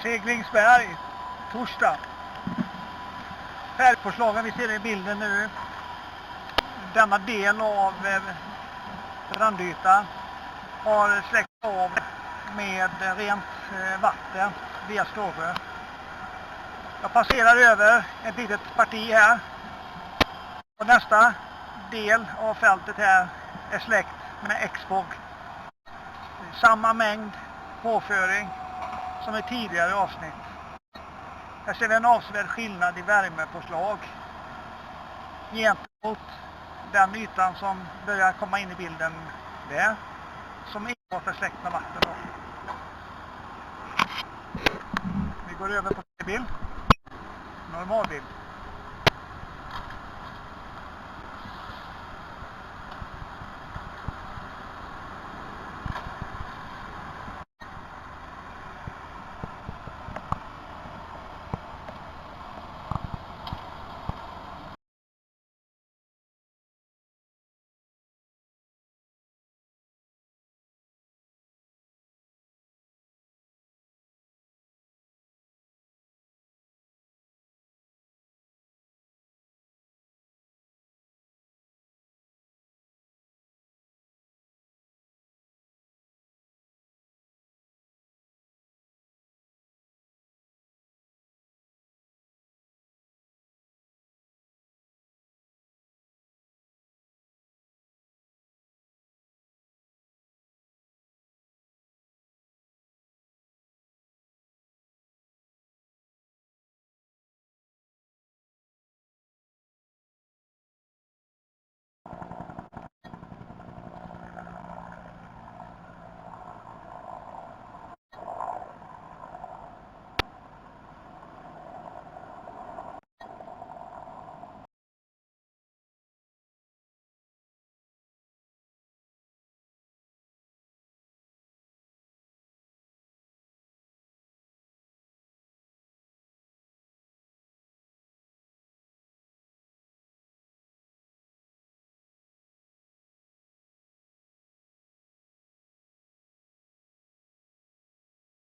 Seglingsberg, torsdag. Färgpåslagen vi ser i bilden nu. Denna del av brandytan har släckt av med rent vatten via Stråsjö. Jag passerar över ett litet parti här. Och nästa del av fältet här är släckt med Expog. Samma mängd påföring som i tidigare avsnitt. Här ser vi en avsevärd skillnad i värmepåslag gentemot den ytan som börjar komma in i bilden där, som enbart är släckt med vatten. Vi går över på bild. Normalbild.